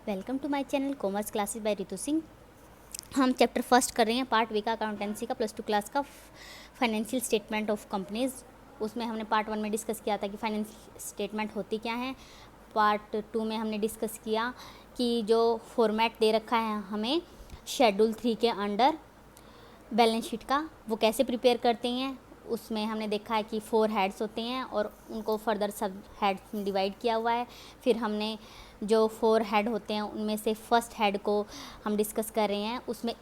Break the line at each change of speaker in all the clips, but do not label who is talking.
Welcome to my channel commerce classes by Ritu Singh. हम chapter first कर रहे हैं पार्ट वी का अकाउंटेंसी का +2 क्लास का फाइनेंशियल स्टेटमेंट ऑफ कंपनीज। उसमें हमने पार्ट 1 में डिस्कस किया था कि फाइनेंशियल स्टेटमेंट होती क्या है। पार्ट 2 में हमने डिस्कस किया कि जो फॉर्मेट दे रखा है हमें शेड्यूल 3 के अंडर बैलेंस शीट का, वो कैसे प्रिपेयर करते हैं। उसमें हमने देखा है कि 4 हेड्स होते हैं और उनको फर्दर सब हेड्स में डिवाइड किया हुआ है। फिर हमने जो 4 हेड होते हैं उनमें से फर्स्ट हेड को हम डिस्कस कर रहे हैं। उसमें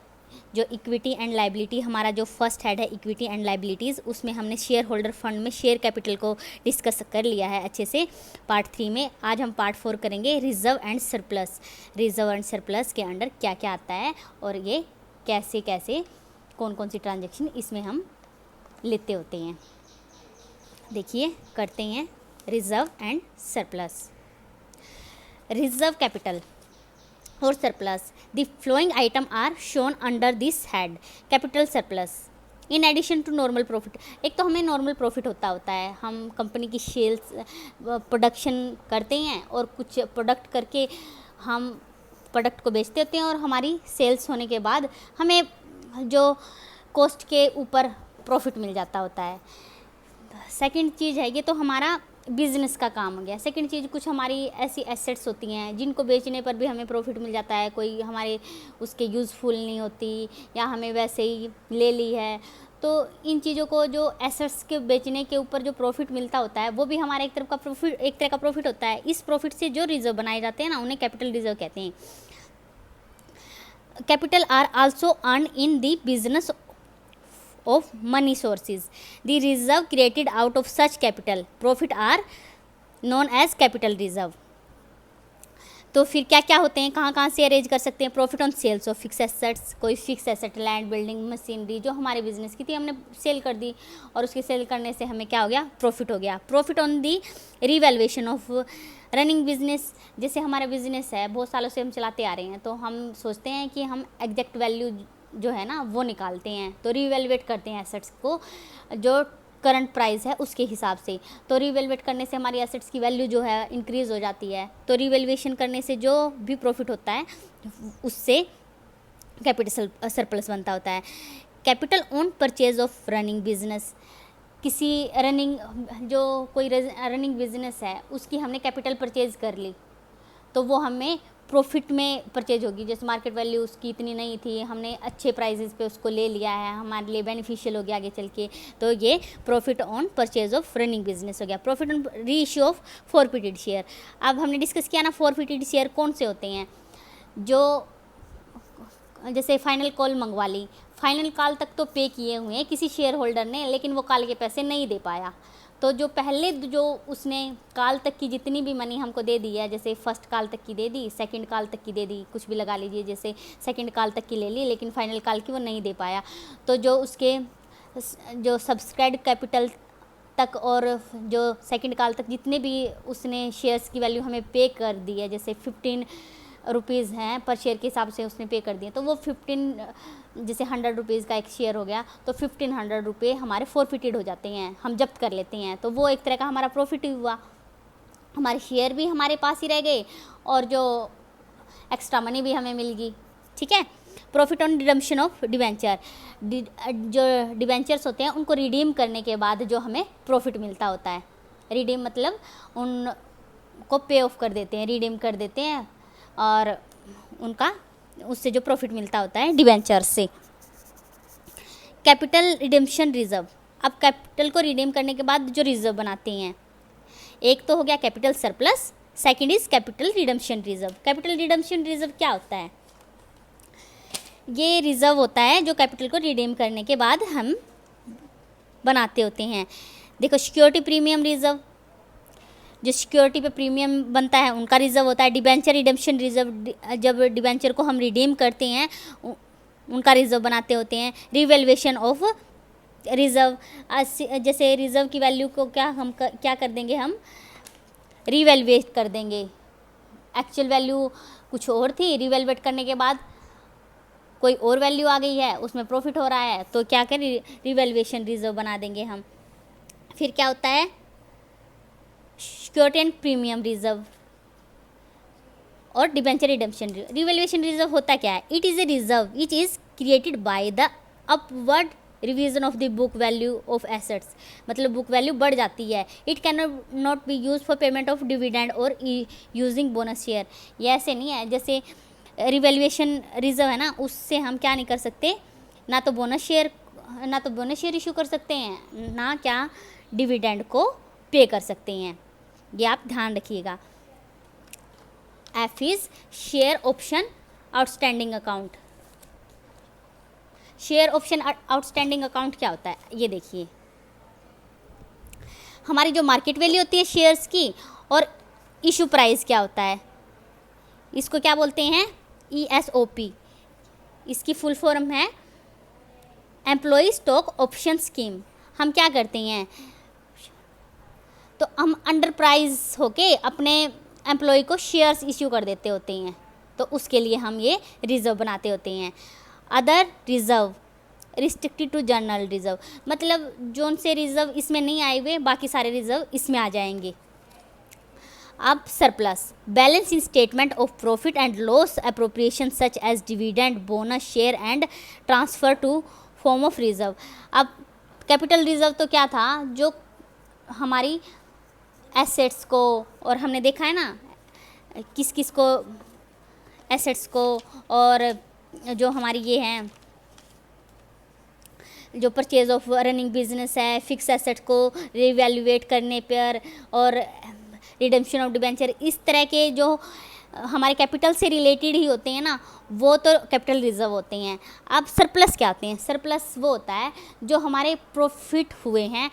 जो इक्विटी एंड लाइबिलिटी, हमारा जो फर्स्ट हेड है इक्विटी एंड लाइबिलिटीज़, उसमें हमने शेयर होल्डर फंड में शेयर कैपिटल को डिस्कस कर लिया है अच्छे से पार्ट 3 में। आज हम पार्ट 4 करेंगे reserve and surplus. Reserve and surplus के अंडर क्या क्या आता है और ये कैसे कैसे कौन कौन सी ट्रांजेक्शन इसमें हम लेते होते हैं। देखिए करते हैं reserve and surplus. Reserve capital और surplus, the flowing item are shown under this head capital surplus in addition to normal profit. एक तो हमें नॉर्मल प्रॉफिट होता है, हम कंपनी की सेल्स प्रोडक्शन करते हैं और कुछ प्रोडक्ट करके हम प्रोडक्ट को बेचते होते हैं और हमारी सेल्स होने के बाद हमें जो कॉस्ट के ऊपर प्रॉफिट मिल जाता होता है। सेकंड चीज़ है, ये तो हमारा बिजनेस का काम हो गया। सेकंड चीज़, कुछ हमारी ऐसी एसेट्स होती हैं जिनको बेचने पर भी हमें प्रॉफिट मिल जाता है, कोई हमारे उसके यूज़फुल नहीं होती या हमें वैसे ही ले ली है। तो इन चीज़ों को जो एसेट्स के बेचने के ऊपर जो प्रॉफिट मिलता होता है वो भी हमारा एक तरह का प्रॉफिट होता है। इस प्रॉफिट से जो रिजर्व बनाए जाते हैं ना, उन्हें कैपिटल रिजर्व कहते हैं। Capital R also earn in the business of money sources. The reserve created out of such capital profit are known as capital reserve. तो फिर क्या क्या होते हैं, कहाँ कहाँ से अरेंज कर सकते हैं। Profit on sales of fix assets, कोई fix asset land building machinery जो हमारे बिजनेस की थी हमने सेल कर दी और उसके सेल करने से हमें क्या हो गया, प्रॉफिट हो गया। Profit on the revaluation of running business, जैसे हमारा बिजनेस है बहुत सालों से हम चलाते आ रहे हैं तो हम सोचते हैं कि हम एग्जैक्ट वैल्यू जो है ना वो निकालते हैं, तो रिवैल्यूएट करते हैं एसेट्स को जो करंट प्राइस है उसके हिसाब से। तो रिवैल्यूएट करने से हमारी एसेट्स की वैल्यू जो है इंक्रीज़ हो जाती है। तो रिवैल्यूएशन करने से जो भी प्रॉफिट होता है उससे कैपिटल सरप्लस बनता होता है। Capital on purchase of running business, किसी रनिंग जो कोई रनिंग बिजनेस है उसकी हमने कैपिटल परचेज कर ली तो वो हमें प्रॉफिट में परचेज होगी। जैसे मार्केट वैल्यू उसकी इतनी नहीं थी, हमने अच्छे प्राइजेस पे उसको ले लिया है, हमारे लिए बेनिफिशियल हो गया आगे चल के, तो ये profit on purchase of running business हो गया। प्रॉफिट ऑन री इश्यू ऑफ फॉरफिटेड शेयर। अब हमने डिस्कस किया ना फॉरफिटेड शेयर कौन से होते हैं, जो जैसे फाइनल कॉल मंगवा ली, फाइनल कॉल तक तो पे किए हुए हैं किसी शेयर होल्डर ने, लेकिन वो कॉल के पैसे नहीं दे पाया, तो जो पहले जो उसने कॉल तक की जितनी भी मनी हमको दे दी है, जैसे फर्स्ट कॉल तक की दे दी, सेकंड कॉल तक की दे दी, कुछ भी लगा लीजिए, जैसे सेकंड कॉल तक की ले ली लेकिन फाइनल कॉल की वो नहीं दे पाया, तो जो उसके जो सब्सक्राइब कैपिटल तक और जो सेकंड कॉल तक जितने भी उसने शेयर्स की वैल्यू हमें पे कर दी है, जैसे 15 रुपीज़ हैं पर शेयर के हिसाब से उसने पे कर दिए, तो वो 15 जैसे 100 रुपीज़ का एक शेयर हो गया तो 1500 रुपये हमारे फॉरफिटेड हो जाते हैं, हम जब्त कर लेते हैं, तो वो एक तरह का हमारा प्रॉफिट ही हुआ। हमारे शेयर भी हमारे पास ही रह गए और जो एक्स्ट्रा मनी भी हमें मिल गई। ठीक है। Profit on redemption of debenture, जो डिवेंचर्स होते हैं उनको रिडीम करने के बाद जो हमें प्रॉफिट मिलता होता है। रिडीम मतलब उनको पे ऑफ कर देते हैं, रिडीम कर देते हैं और उनका उससे जो प्रॉफिट मिलता होता है डिवेंचर से। कैपिटल रिडेम्पशन रिजर्व, अब कैपिटल को रिडीम करने के बाद जो रिजर्व बनाते हैं, एक तो हो गया capital surplus, second is capital redemption reserve. Capital redemption reserve क्या होता है, ये रिजर्व होता है जो कैपिटल को रिडीम करने के बाद हम बनाते होते हैं। देखो सिक्योरिटी प्रीमियम रिजर्व, जो सिक्योरिटी पे प्रीमियम बनता है उनका रिजर्व होता है। डिबेंचर रिडेम्पशन रिजर्व, जब डिबेंचर को हम रिडीम करते हैं उनका रिजर्व बनाते होते हैं। रिवैल्यूएशन ऑफ रिजर्व, जैसे रिजर्व की वैल्यू को क्या कर देंगे, हम रिवैल्यूएट कर देंगे। एक्चुअल वैल्यू कुछ और थी, रिवैल्यूएट करने के बाद कोई और वैल्यू आ गई है, उसमें प्रॉफिट हो रहा है, तो क्या करें, रिवैल्यूएशन रिजर्व बना देंगे हम। फिर क्या होता है सिक्योरिटी एंड प्रीमियम रिजर्व, और डिबेंचर रिडम्पशन। रिवैल्यूएशन रिजर्व होता क्या है? It is a reserve which is created by the upward revision of the book value of assets. मतलब बुक वैल्यू बढ़ जाती है। It can not be use for payment of dividend और using bonus share. ये ऐसे नहीं है, जैसे रिवैल्यूएशन रिजर्व है ना, उससे हम क्या नहीं कर सकते, ना तो बोनस शेयर इशू कर सकते हैं, ना क्या डिविडेंड को पे कर सकते हैं। ये आप ध्यान रखिएगा। F is share option outstanding account. Share option outstanding account क्या होता है? ये देखिए, हमारी जो मार्केट वैल्यू होती है शेयर्स की और इशू प्राइस क्या होता है, इसको क्या बोलते हैं? ESOP। इसकी फुल फॉर्म है एम्प्लॉय स्टॉक ऑप्शन स्कीम। हम क्या करते हैं, तो हम अंडर प्राइस होके अपने एम्प्लॉय को शेयर्स इश्यू कर देते होते हैं, तो उसके लिए हम ये रिजर्व बनाते होते हैं। Other reserve restricted to general reserve, मतलब जोन से रिजर्व इसमें नहीं आए हुए बाकी सारे रिजर्व इसमें आ जाएंगे। अब surplus, balance in statement of profit and loss appropriation such as dividend, bonus share and transfer to form of reserve. अब कैपिटल रिजर्व तो क्या था, जो हमारी एसेट्स को, और हमने देखा है ना किस किस को एसेट्स को, और जो हमारी ये हैं जो परचेज ऑफ रनिंग बिजनेस है, फिक्स एसेट को रिवैल्यूएट करने पर, और रिडेम्पशन ऑफ डिबेंचर, इस तरह के जो हमारे कैपिटल से रिलेटेड ही होते हैं ना, वो तो कैपिटल रिजर्व होते हैं। अब सरप्लस क्या होते हैं? सरप्लस वो होता है जो हमारे प्रॉफिट हुए हैं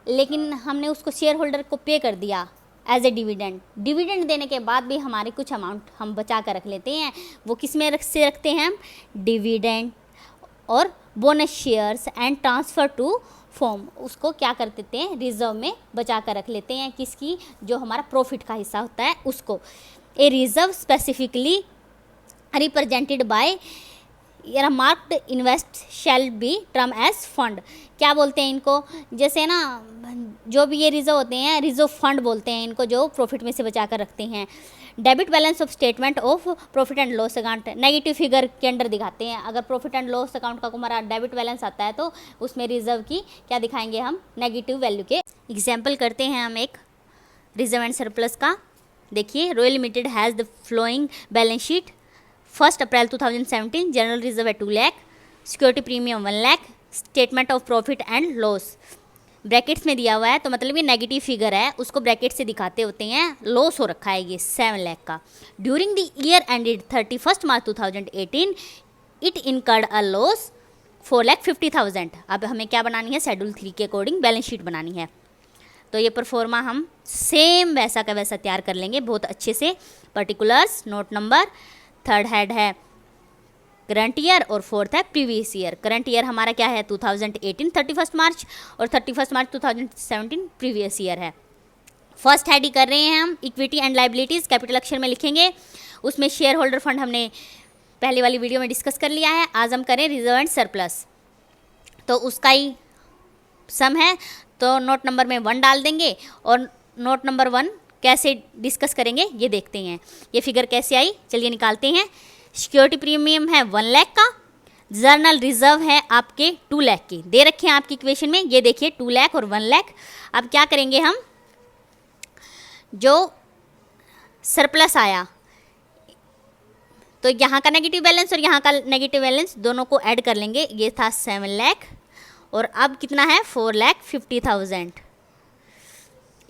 लेकिन हमने उसको शेयर होल्डर को पे कर दिया एज ए डिविडेंड। डिविडेंड देने के बाद भी हमारे कुछ अमाउंट हम बचा कर रख लेते हैं। वो किस में रखते हैं हम? डिविडेंड और bonus shares and transfer to form, उसको क्या कर देते हैं? रिजर्व में बचा कर रख लेते हैं। किसकी? जो हमारा प्रॉफिट का हिस्सा होता है उसको। A reserve specifically represented by marked invest shall be term as fund. क्या बोलते हैं इनको? जैसे ना जो भी ये रिजर्व होते हैं, रिजर्व फंड बोलते हैं इनको, जो प्रॉफिट में से बचा कर रखते हैं। Debit balance of statement of profit and loss account, negative figure के अंडर दिखाते हैं। अगर प्रॉफिट एंड लॉस अकाउंट का हमारा डेबिट बैलेंस आता है तो उसमें रिजर्व की क्या दिखाएंगे हम? नेगेटिव वैल्यू के। एग्जाम्पल करते हैं हम एक रिजर्व एंड सरप्लस का। देखिए, royal limited has the flowing balance sheet. 1 April 2017 general reserve है 2 lakh, security premium 1 lakh, statement of profit and loss brackets में दिया हुआ है, तो मतलब ये नेगेटिव फिगर है, उसको ब्रैकेट से दिखाते होते हैं। लॉस हो रखा है ये 7 लाख का। During the year ended 31 March 2018 it incurred a loss 4,50,000। अब हमें क्या बनानी है? शेड्यूल 3 के अकॉर्डिंग बैलेंस शीट बनानी है। तो ये परफॉर्मा हम सेम वैसा का वैसा तैयार कर लेंगे बहुत अच्छे से। Particulars, note number, third head है करंट ईयर और फोर्थ है प्रीवियस ईयर। करंट ईयर हमारा क्या है? 2018 31 मार्च, और 31 मार्च 2017 प्रीवियस ईयर है। फर्स्ट हेड ही कर रहे हैं हम, इक्विटी एंड लाइबिलिटीज़ कैपिटल अक्षर में लिखेंगे। उसमें शेयर होल्डर फंड हमने पहले वाली वीडियो में डिस्कस कर लिया है। आज हम करें रिजर्व एंड सरप्लस, तो उसका ही सम है, तो नोट नंबर में 1 डाल देंगे। और नोट नंबर 1 कैसे डिस्कस करेंगे ये देखते हैं। ये फिगर कैसे आई, चलिए निकालते हैं। सिक्योरिटी प्रीमियम है 1 लाख का, जर्नल रिजर्व है आपके 2 लाख की, दे रखे हैं आपकी इक्वेशन में। ये देखिए 2 लाख और 1 लाख। अब क्या करेंगे हम? जो सरप्लस आया तो यहाँ का नेगेटिव बैलेंस और यहाँ का नेगेटिव बैलेंस दोनों को ऐड कर लेंगे। ये था 7 लाख और अब कितना है? 4,50,000।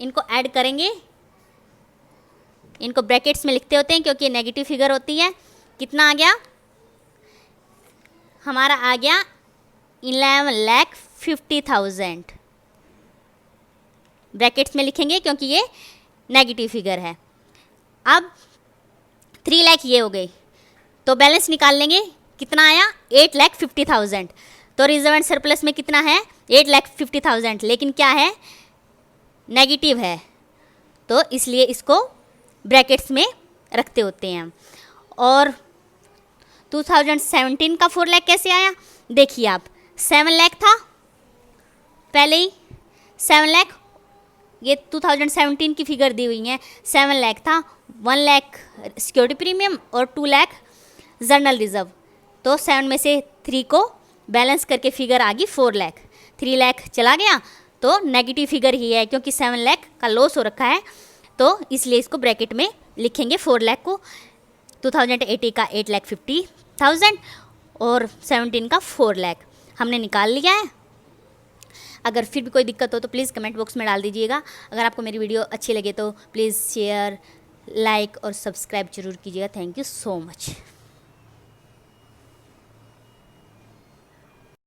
इनको ऐड करेंगे, इनको ब्रैकेट्स में लिखते होते हैं क्योंकि ये नेगेटिव फिगर होती है। कितना आ गया? हमारा आ गया 11,50,000। ब्रैकेट्स में लिखेंगे क्योंकि ये नेगेटिव फिगर है। अब 3 लाख ये हो गई, तो बैलेंस निकाल लेंगे। कितना आया? 8,50,000। तो रिजर्व एंड सरप्लस में कितना है? 8,50,000, लेकिन क्या है? नेगेटिव है, तो इसलिए इसको ब्रैकेट्स में रखते होते हैं। और 2017 का 4 लाख कैसे आया? देखिए आप, 7 लाख था पहले ही, 7 लाख, ये 2017 की फिगर दी हुई है, 7 लाख था। 1 लाख सिक्योरिटी प्रीमियम और 2 लाख जर्नल रिजर्व। तो 7 में से 3 को बैलेंस करके फिगर आ गई 4 लाख। 3 लाख चला गया तो नेगेटिव फिगर ही है, क्योंकि 7 लाख का लॉस हो रखा है, तो इसलिए इसको ब्रैकेट में लिखेंगे 4 लाख को। 2018 का 8,50,000 और 17 का 4 लाख हमने निकाल लिया है। अगर फिर भी कोई दिक्कत हो तो प्लीज़ कमेंट बॉक्स में डाल दीजिएगा। अगर आपको मेरी वीडियो अच्छी लगे तो प्लीज़ शेयर, लाइक और सब्सक्राइब जरूर कीजिएगा। Thank you so much.